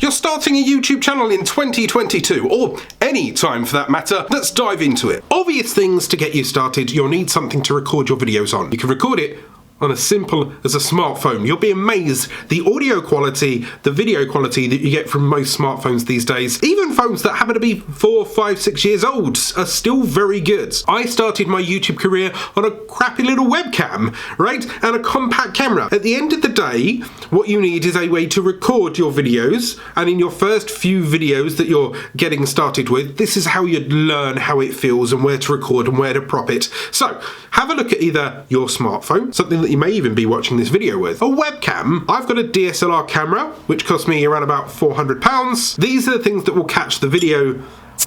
You're starting a YouTube channel in 2022, or any time for that matter. Let's dive into it. Obvious things to get you started. You'll need something to record your videos on. You can record it on as simple as a smartphone. You'll be amazed the audio quality, the video quality that you get from most smartphones these days. Even phones that happen to be 4, 5, 6 years old are still very good. I started my YouTube career on a crappy little webcam, right? And a compact camera. At the end of the day, what you need is a way to record your videos, and in your first few videos that you're getting started with, this is how you'd learn how it feels and where to record and where to prop it. So, have a look at either your smartphone, something that you may even be watching this video with, a webcam. I've got a DSLR camera, which cost me around about £400. These are the things that will catch the video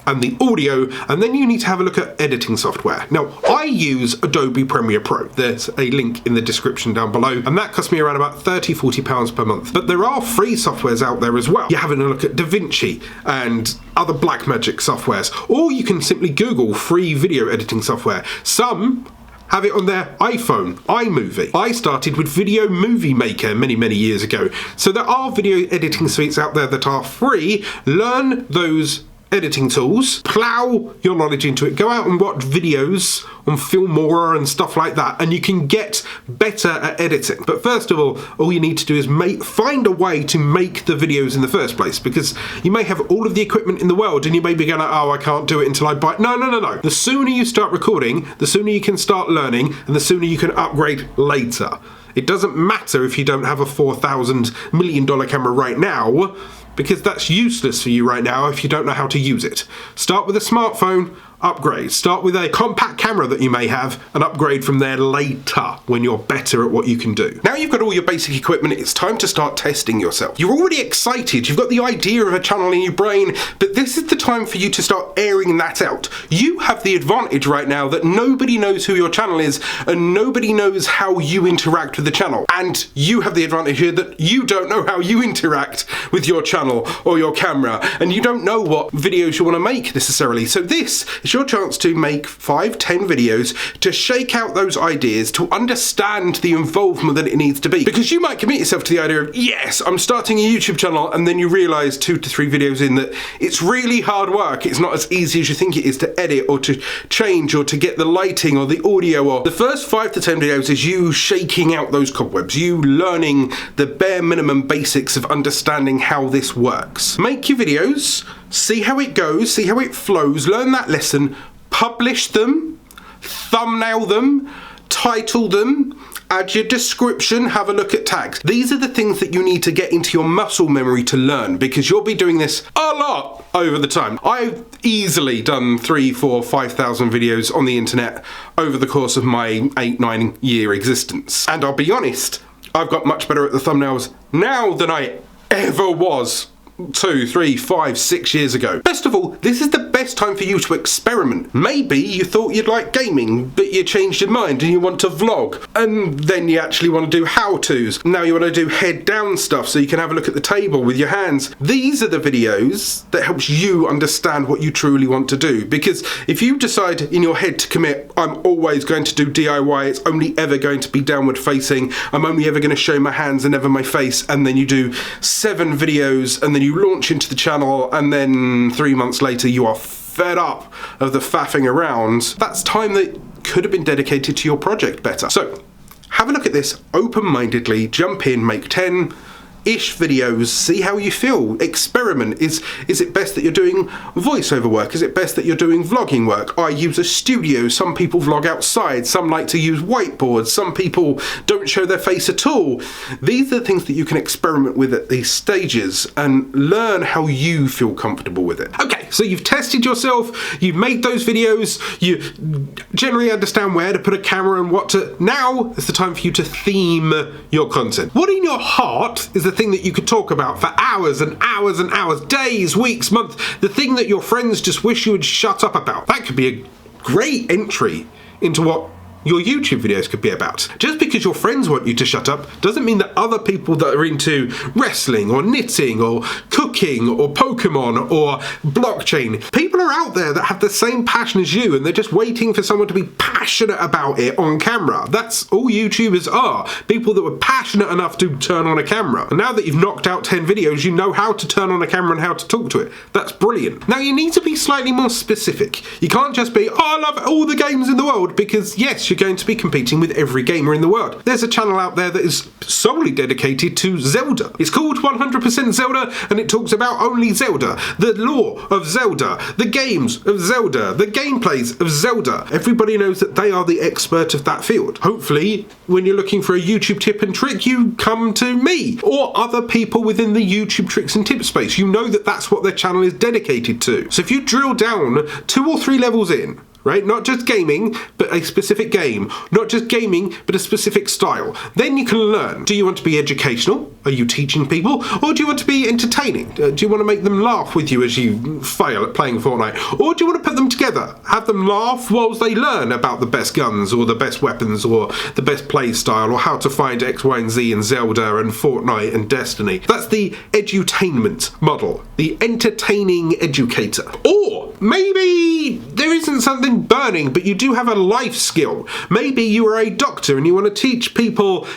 and the audio, and then you need to have a look at editing software. Now, I use Adobe Premiere Pro. There's a link in the description down below, and that costs me around about £30–40 per month. But there are free softwares out there as well. You're having a look at DaVinci and other Blackmagic softwares, or you can simply Google free video editing software. Some have it on their iPhone, iMovie. I started with Video Movie Maker many years ago. So there are video editing suites out there that are free. Learn those editing tools, plow your knowledge into it, go out and watch videos on Filmora and stuff like that, and you can get better at editing. But first of all you need to do is find a way to make the videos in the first place, because you may have all of the equipment in the world and you may be going like, oh, I can't do it until I buy it. No. The sooner you start recording, the sooner you can start learning, and the sooner you can upgrade later. It doesn't matter if you don't have a $4,000 million camera right now, because that's useless for you right now if you don't know how to use it. Start with a smartphone, upgrade. Start with a compact camera that you may have, and upgrade from there later when you're better at what you can do. Now you've got all your basic equipment, it's time to start testing yourself. You're already excited, you've got the idea of a channel in your brain, but this is the time for you to start airing that out. You have the advantage right now that nobody knows who your channel is, and nobody knows how you interact with the channel. And you have the advantage here that you don't know how you interact with your channel or your camera, and you don't know what videos you want to make necessarily. So this is your chance to make 5–10 videos to shake out those ideas, to understand the involvement that it needs to be. Because you might commit yourself to the idea of, yes, I'm starting a YouTube channel, and then you realise 2 to 3 videos in that it's really hard work. It's not as easy as you think it is to edit or to change or to get the lighting or the audio. Or the first 5 to 10 videos is you shaking out those cobwebs, you learning the bare minimum basics of understanding how this works. Make your videos, see how it goes, see how it flows, learn that lesson, publish them, thumbnail them, title them, add your description, have a look at tags. These are the things that you need to get into your muscle memory to learn, because you'll be doing this a lot over the time. I've easily done 3, 4, 5,000 videos on the internet over the course of my 8–9 year existence. And I'll be honest, I've got much better at the thumbnails now than I ever was 2, 3, 5, 6 years ago. Best of all, this is the best time for you to experiment. Maybe you thought you'd like gaming, but you changed your mind and you want to vlog, and then you actually want to do how-tos. Now you want to do head-down stuff so you can have a look at the table with your hands. These are the videos that helps you understand what you truly want to do, because if you decide in your head to commit, I'm always going to do DIY, it's only ever going to be downward facing, I'm only ever going to show my hands and never my face, and then you do 7 videos and then you launch into the channel, and then 3 months later you are fed up of the faffing around. That's time that could have been dedicated to your project better. So have a look at this open-mindedly, jump in, make 10-ish videos, see how you feel, experiment. Is it best that you're doing voiceover work? Is it best that you're doing vlogging work? I use a studio, some people vlog outside, some like to use whiteboards, some people don't show their face at all. These are the things that you can experiment with at these stages and learn how you feel comfortable with it. Okay, so you've tested yourself, you've made those videos, you generally understand where to put a camera and what to... Now is the time for you to theme your content. What in your heart is the thing that you could talk about for hours and hours and hours, days, weeks, months, the thing that your friends just wish you would shut up about? That could be a great entry into what your YouTube videos could be about. Just because your friends want you to shut up doesn't mean that other people that are into wrestling or knitting or cooking or Pokemon or blockchain, people people are out there that have the same passion as you, and they're just waiting for someone to be passionate about it on camera. That's all YouTubers are. People that were passionate enough to turn on a camera. And now that you've knocked out 10 videos, you know how to turn on a camera and how to talk to it. That's brilliant. Now you need to be slightly more specific. You can't just be, oh, I love all the games in the world, because yes, you're going to be competing with every gamer in the world. There's a channel out there that is solely dedicated to Zelda. It's called 100% Zelda, and it talks about only Zelda, the lore of Zelda, the games of Zelda, the gameplays of Zelda. Everybody knows that they are the expert of that field. Hopefully, when you're looking for a YouTube tip and trick, you come to me or other people within the YouTube tricks and tips space. You know that that's what their channel is dedicated to. So if you drill down 2 or 3 levels in, right? Not just gaming, but a specific game. Not just gaming, but a specific style. Then you can learn. Do you want to be educational? Are you teaching people? Or do you want to be entertaining? Do you want to make them laugh with you as you fail at playing Fortnite? Or do you want to put them together? Have them laugh whilst they learn about the best guns, or the best weapons, or the best play style, or how to find X, Y, and Z in Zelda and Fortnite and Destiny. That's the edutainment model. The entertaining educator. Or maybe there isn't something burning, but you do have a life skill. Maybe you are a doctor and you want to teach people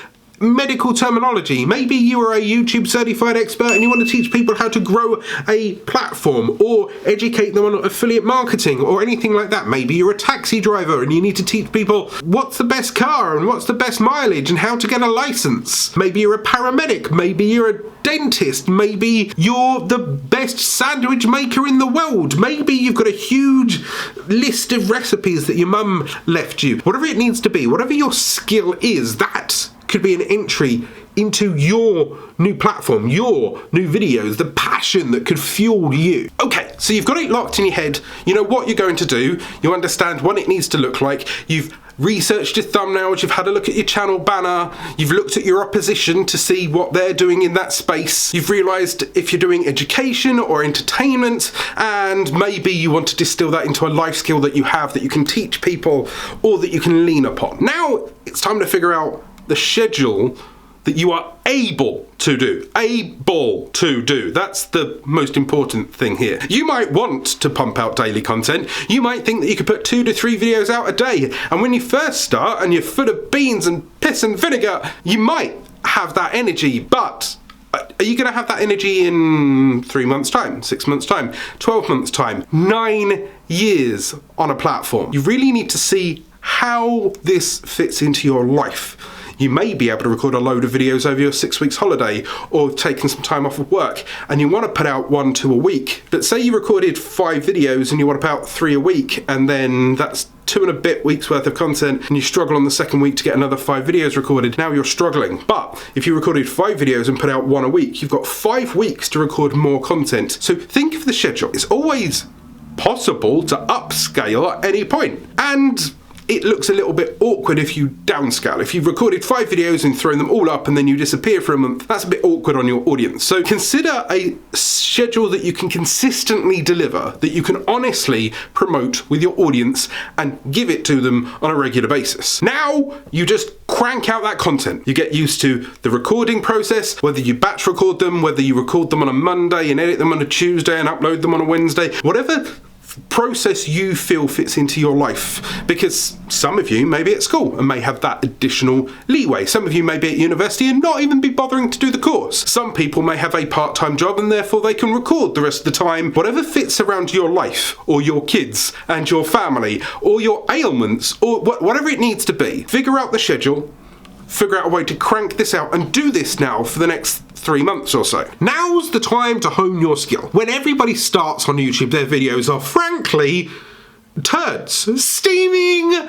medical terminology. Maybe you are a YouTube certified expert and you want to teach people how to grow a platform, or educate them on affiliate marketing or anything like that. Maybe you're a taxi driver and you need to teach people what's the best car and what's the best mileage and how to get a license. Maybe you're a paramedic. Maybe you're a dentist. Maybe you're the best sandwich maker in the world. Maybe you've got a huge list of recipes that your mum left you. Whatever it needs to be, whatever your skill is, that could be an entry into your new platform, your new videos, the passion that could fuel you. Okay, so you've got it locked in your head. You know what you're going to do. You understand what it needs to look like. You've researched your thumbnails, you've had a look at your channel banner, you've looked at your opposition to see what they're doing in that space. You've realised if you're doing education or entertainment, and maybe you want to distill that into a life skill that you have that you can teach people or that you can lean upon. Now it's time to figure out the schedule that you are able to do. Able to do. That's the most important thing here. You might want to pump out daily content. You might think that you could put 2 to 3 videos out a day. And when you first start and you're full of beans and piss and vinegar, you might have that energy. But are you going to have that energy in 3 months' time, 6 months' time, 12 months' time, 9 years on a platform? You really need to see how this fits into your life. You may be able to record a load of videos over your 6 weeks holiday, or taking some time off of work, and you want to put out 1, 2 a week. But say you recorded 5 videos and you want to put out 3 a week, and then that's 2 and a bit weeks worth of content, and you struggle on the second week to get another 5 videos recorded. Now you're struggling. But if you recorded 5 videos and put out 1 a week, you've got 5 weeks to record more content. So think of the schedule. It's always possible to upscale at any point. And it looks a little bit awkward if you downscale. If you've recorded 5 videos and thrown them all up and then you disappear for a month, that's a bit awkward on your audience. So consider a schedule that you can consistently deliver, that you can honestly promote with your audience and give it to them on a regular basis. Now you just crank out that content. You get used to the recording process, whether you batch record them, whether you record them on a Monday and edit them on a Tuesday and upload them on a Wednesday, whatever process you feel fits into your life, because some of you may be at school and may have that additional leeway. Some of you may be at university and not even be bothering to do the course. Some people may have a part-time job and therefore they can record the rest of the time. Whatever fits around your life or your kids and your family or your ailments or whatever it needs to be, figure out the schedule, figure out a way to crank this out, and do this now for the next 3 months or so. Now's the time to hone your skill. When everybody starts on YouTube, their videos are frankly turds. Steaming,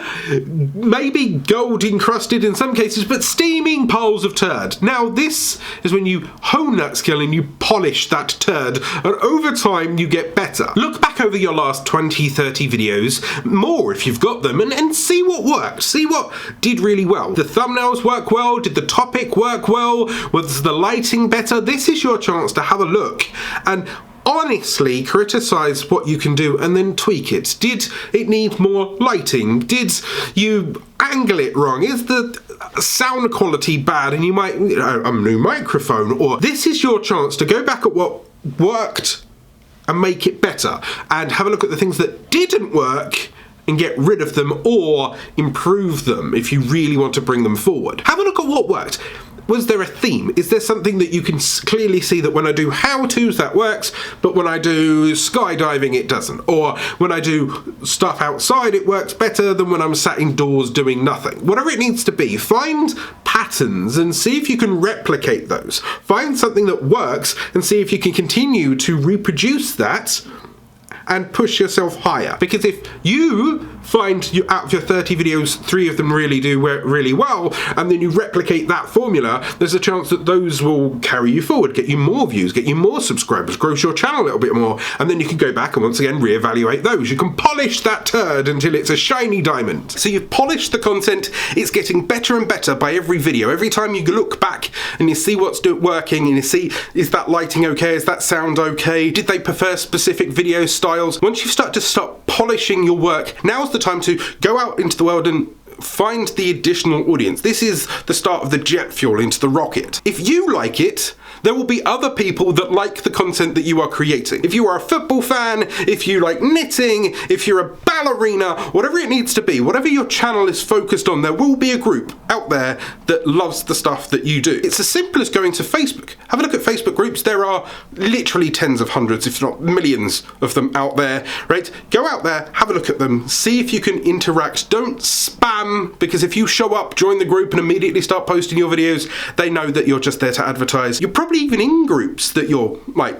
maybe gold encrusted in some cases, but steaming piles of turd. Now this is when you hone that skill and you polish that turd, and over time you get better. Look back over your last 20, 30 videos, more if you've got them, and see what worked. See what did really well. Did the thumbnails work well? Did the topic work well? Was the lighting better? This is your chance to have a look and honestly criticize what you can do and then tweak it. Did it need more lighting? Did you angle it wrong? Is the sound quality bad and you might a new microphone? Or this is your chance to go back at what worked and make it better, and have a look at the things that didn't work and get rid of them or improve them if you really want to bring them forward. Have a look at what worked. Was there a theme? Is there something that you can clearly see that when I do how-tos that works, but when I do skydiving it doesn't? Or when I do stuff outside it works better than when I'm sat indoors doing nothing? Whatever it needs to be, find patterns and see if you can replicate those. Find something that works and see if you can continue to reproduce that and push yourself higher. Because if you find out of your 30 videos, 3 of them really do really well, and then you replicate that formula, there's a chance that those will carry you forward, get you more views, get you more subscribers, grows your channel a little bit more, and then you can go back and once again reevaluate those. You can polish that turd until it's a shiny diamond. So you've polished the content, it's getting better and better by every video. Every time you look back and you see what's working and you see, is that lighting okay, is that sound okay, did they prefer specific video styles? Once you start polishing your work, now's the time to go out into the world and find the additional audience. This is the start of the jet fuel into the rocket. If you like it, there will be other people that like the content that you are creating. If you are a football fan, if you like knitting, if you're a ballerina, whatever it needs to be, whatever your channel is focused on, there will be a group out there that loves the stuff that you do. It's as simple as going to Facebook. Have a look at Facebook groups. There are literally tens of hundreds, if not millions of them out there, right? Go out there, have a look at them, see if you can interact. Don't spam, because if you show up, join the group and immediately start posting your videos, they know that you're just there to advertise. You're probably even in groups that you're like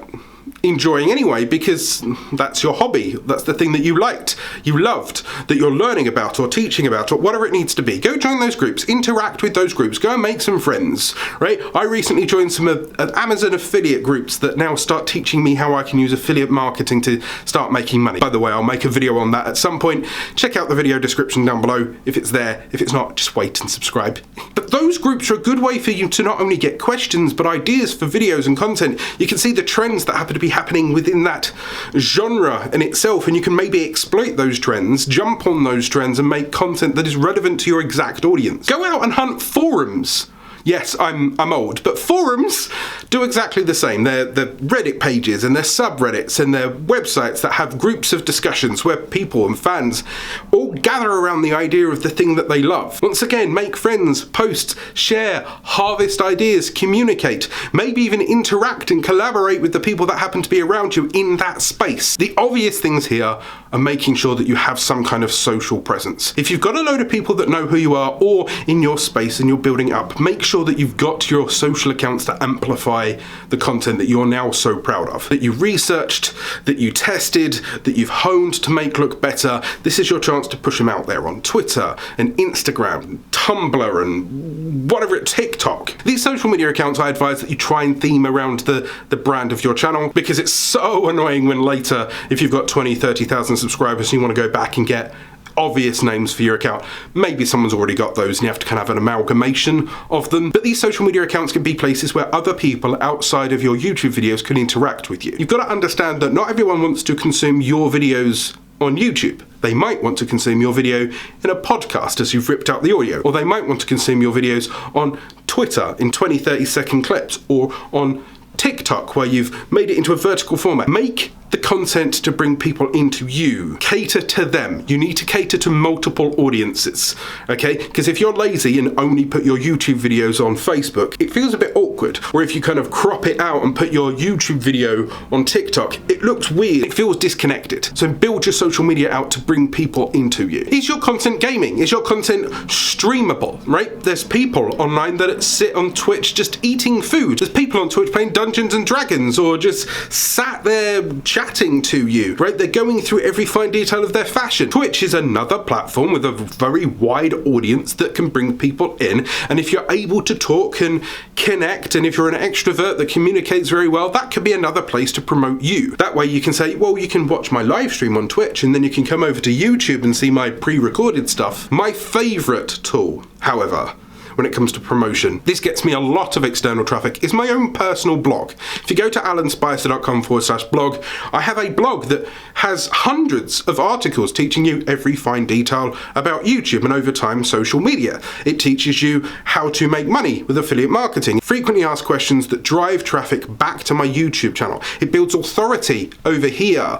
enjoying anyway, because that's your hobby, that's the thing that you liked, you loved, that you're learning about or teaching about or whatever it needs to be. Go join those groups, interact with those groups, go and make some friends, right? I recently joined some Amazon affiliate groups that now start teaching me how I can use affiliate marketing to start making money. By the way, I'll make a video on that at some point. Check out the video description down below if it's there. If it's not, just wait and subscribe. But those groups are a good way for you to not only get questions but ideas for videos and content. You can see the trends that happen to be happening within that genre in itself, and you can maybe exploit those trends, jump on those trends and make content that is relevant to your exact audience. Go out and hunt forums. Yes, I'm old, but forums do exactly the same. They're Reddit pages and they're subreddits and they're websites that have groups of discussions where people and fans all gather around the idea of the thing that they love. Once again, make friends, post, share, harvest ideas, communicate, maybe even interact and collaborate with the people that happen to be around you in that space. The obvious things here are making sure that you have some kind of social presence. If you've got a load of people that know who you are or in your space and you're building up, make sure that you've got your social accounts to amplify the content that you're now so proud of, that you researched, that you tested, that you've honed to make look better. This is your chance to push them out there on Twitter and Instagram, and Tumblr and whatever, TikTok. These social media accounts, I advise that you try and theme around the brand of your channel, because it's so annoying when later, if you've got 20, 30,000 subscribers and you want to go back and get obvious names for your account, maybe someone's already got those and you have to kind of have an amalgamation of them. But these social media accounts can be places where other people outside of your YouTube videos can interact with you. You've got to understand that not everyone wants to consume your videos on YouTube. They might want to consume your video in a podcast as you've ripped out the audio, or they might want to consume your videos on Twitter in 20, 30-second clips, or on TikTok where you've made it into a vertical format. Make the content to bring people into you. Cater to them. You need to cater to multiple audiences, okay? Because if you're lazy and only put your YouTube videos on Facebook, it feels a bit awkward. Or if you kind of crop it out and put your YouTube video on TikTok, it looks weird. It feels disconnected. So build your social media out to bring people into you. Is your content gaming? Is your content streamable, right? There's people online that sit on Twitch just eating food. There's people on Twitch playing Dungeons and Dragons or just sat there chatting to you, right? They're going through every fine detail of their fashion. Twitch is another platform with a very wide audience that can bring people in, and if you're able to talk and connect, and if you're an extrovert that communicates very well, that could be another place to promote you. That way you can say, well, you can watch my live stream on Twitch and then you can come over to YouTube and see my pre-recorded stuff. My favorite tool, however, when it comes to promotion. This gets me a lot of external traffic. It's my own personal blog. If you go to alanspicer.com/blog, I have a blog that has hundreds of articles teaching you every fine detail about YouTube and over time social media. It teaches you how to make money with affiliate marketing, frequently asked questions that drive traffic back to my YouTube channel. It builds authority over here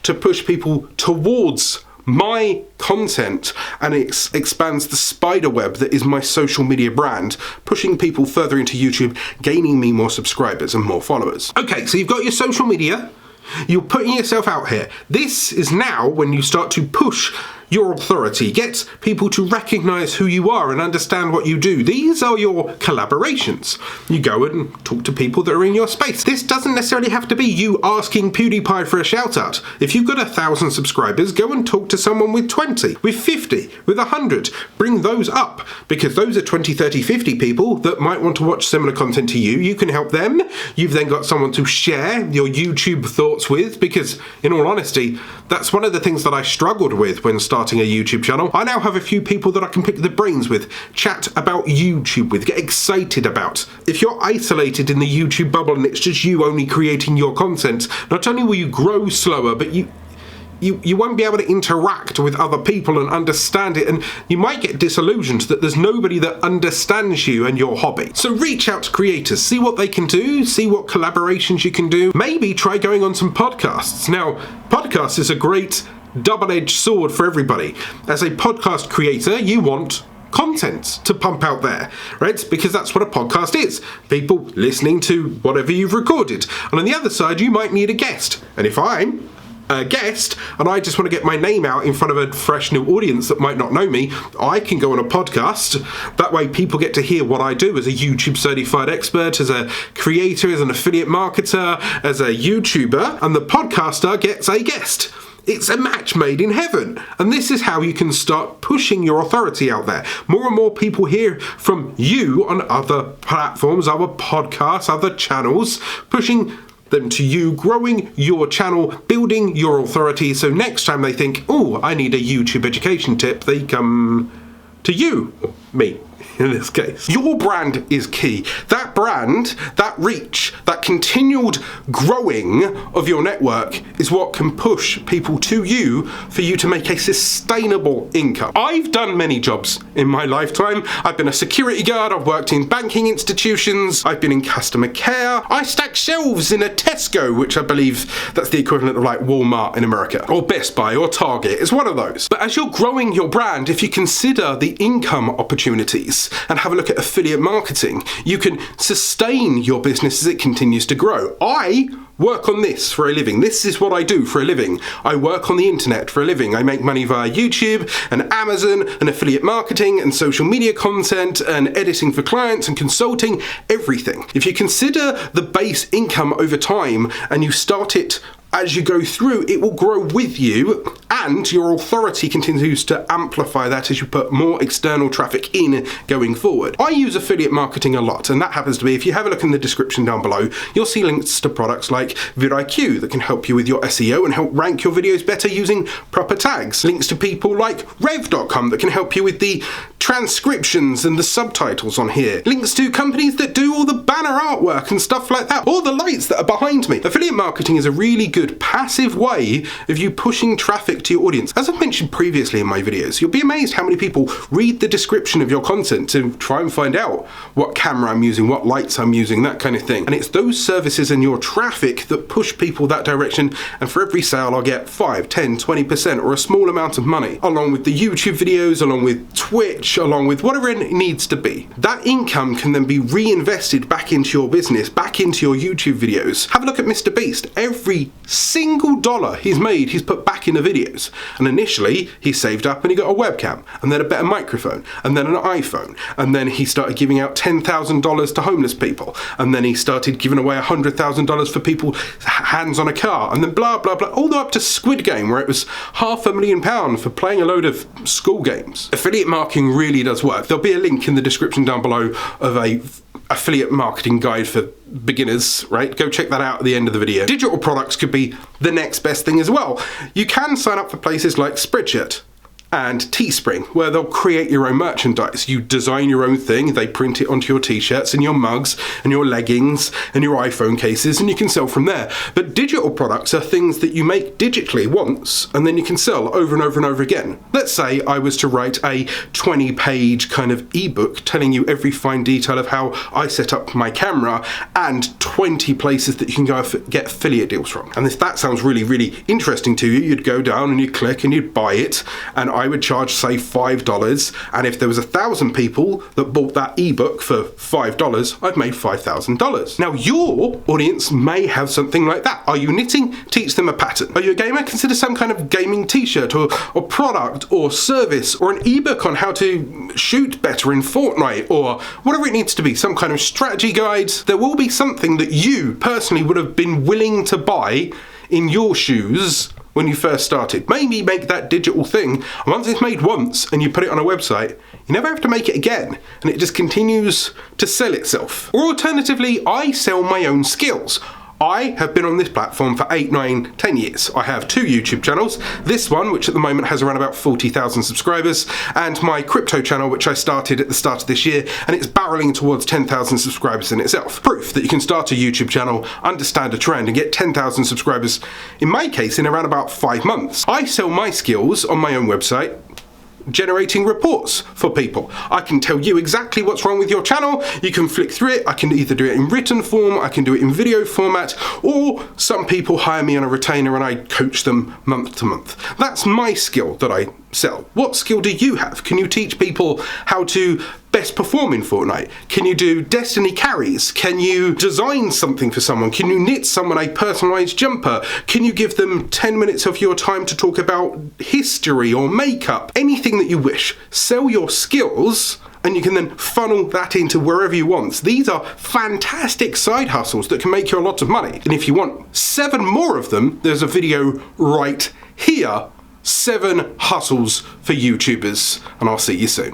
to push people towards my content, and it expands the spider web that is my social media brand, pushing people further into YouTube, gaining me more subscribers and more followers. Okay, so you've got your social media, you're putting yourself out here. This is now when you start to push your authority, get people to recognize who you are and understand what you do. These are your collaborations. You go and talk to people that are in your space. This doesn't necessarily have to be you asking PewDiePie for a shout out. If you've got 1,000 subscribers, go and talk to someone with 20, with 50, with 100. Bring those up, because those are 20, 30, 50 people that might want to watch similar content to you. You can help them. You've then got someone to share your YouTube thoughts with, because in all honesty, that's one of the things that I struggled with when starting a YouTube channel. I now have a few people that I can pick the brains with, chat about YouTube with, get excited about. If you're isolated in the YouTube bubble and it's just you only creating your content, not only will you grow slower, but you won't be able to interact with other people and understand it, and you might get disillusioned that there's nobody that understands you and your hobby. So reach out to creators, see what they can do, see what collaborations you can do. Maybe try going on some podcasts. Now, podcasts is a great double-edged sword for everybody. As a podcast creator, you want content to pump out there, right? Because that's what a podcast is. People listening to whatever you've recorded. And on the other side, you might need a guest. And if I'm a guest and I just want to get my name out in front of a fresh new audience that might not know me, I can go on a podcast. That way people get to hear what I do as a YouTube certified expert, as a creator, as an affiliate marketer, as a YouTuber, and the podcaster gets a guest. It's a match made in heaven. And this is how you can start pushing your authority out there. More and more people hear from you on other platforms, other podcasts, other channels, pushing them to you, growing your channel, building your authority. So next time they think, oh, I need a YouTube education tip, they come to you, or me in this case. Your brand is key. That brand, that reach, that continued growing of your network is what can push people to you for you to make a sustainable income. I've done many jobs in my lifetime. I've been a security guard, I've worked in banking institutions, I've been in customer care, I stack shelves in a Tesco, which I believe that's the equivalent of like Walmart in America, or Best Buy, or Target. It's one of those. But as you're growing your brand, if you consider the income opportunities and have a look at affiliate marketing, you can sustain your business as it continues to grow. I work on this for a living. This is what I do for a living. I work on the internet for a living. I make money via YouTube and Amazon and affiliate marketing and social media content and editing for clients and consulting, everything. If you consider the base income over time and you start it as you go through, it will grow with you, and your authority continues to amplify that as you put more external traffic in going forward. I use affiliate marketing a lot, and that happens to be, if you have a look in the description down below, you'll see links to products like vidIQ that can help you with your SEO and help rank your videos better using proper tags. Links to people like rev.com that can help you with the transcriptions and the subtitles on here. Links to companies that do all the banner artwork and stuff like that, or the lights that are behind me. Affiliate marketing is a really good passive way of you pushing traffic to your audience. As I've mentioned previously in my videos, you'll be amazed how many people read the description of your content to try and find out what camera I'm using, what lights I'm using, that kind of thing. And it's those services and your traffic that push people that direction, and for every sale I'll get 5, 10, 20% or a small amount of money, along with the YouTube videos, along with Twitch, along with whatever it needs to be. That income can then be reinvested back into your business, back into your YouTube videos. Have a look at Mr. Beast. Every single dollar he's made, he's put back into videos. And initially, he saved up and he got a webcam, and then a better microphone, and then an iPhone, and then he started giving out $10,000 to homeless people, and then he started giving away $100,000 for people hands on a car, and then blah, blah, blah, all the way up to Squid Game, where it was £500,000 for playing a load of school games. Affiliate marketing really does work. There'll be a link in the description down below of a affiliate marketing guide for beginners, right? Go check that out at the end of the video. Digital products could be the next best thing as well. You can sign up for places like Spreadshirt. and Teespring, where they'll create your own merchandise. You design your own thing, they print it onto your t-shirts and your mugs and your leggings and your iPhone cases, and you can sell from there. But digital products are things that you make digitally once and then you can sell over and over and over again. Let's say I was to write a 20-page kind of ebook telling you every fine detail of how I set up my camera and 20 places that you can go get affiliate deals from. And if that sounds really, really interesting to you, you'd go down and you'd click and you'd buy it, and I would charge, say, $5, and if there was 1,000 people that bought that ebook for $5, I've made $5,000. Now, your audience may have something like that. Are you knitting? Teach them a pattern. Are you a gamer? Consider some kind of gaming t-shirt or product or service or an ebook on how to shoot better in Fortnite or whatever it needs to be, some kind of strategy guide. There will be something that you personally would have been willing to buy in your shoes when you first started. Maybe make that digital thing, and once it's made once and you put it on a website, you never have to make it again, and it just continues to sell itself. Or alternatively, I sell my own skills. I have been on this platform for 8, 9, 10 years. I have 2 YouTube channels. This one, which at the moment has around about 40,000 subscribers, and my crypto channel, which I started at the start of this year, and it's barreling towards 10,000 subscribers in itself. Proof that you can start a YouTube channel, understand a trend, and get 10,000 subscribers, in my case, in around about 5 months. I sell my skills on my own website, generating reports for people. I can tell you exactly what's wrong with your channel. You can flick through it. I can either do it in written form, I can do it in video format, or some people hire me on a retainer and I coach them month to month. That's my skill that I sell. What skill do you have? Can you teach people how to best perform in Fortnite? Can you do destiny carries? Can you design something for someone? Can you knit someone a personalized jumper? Can you give them 10 minutes of your time to talk about history or makeup? Anything that you wish. Sell your skills and you can then funnel that into wherever you want. These are fantastic side hustles that can make you a lot of money. And if you want 7 more of them, there's a video right here. 7 hustles for YouTubers, and I'll see you soon.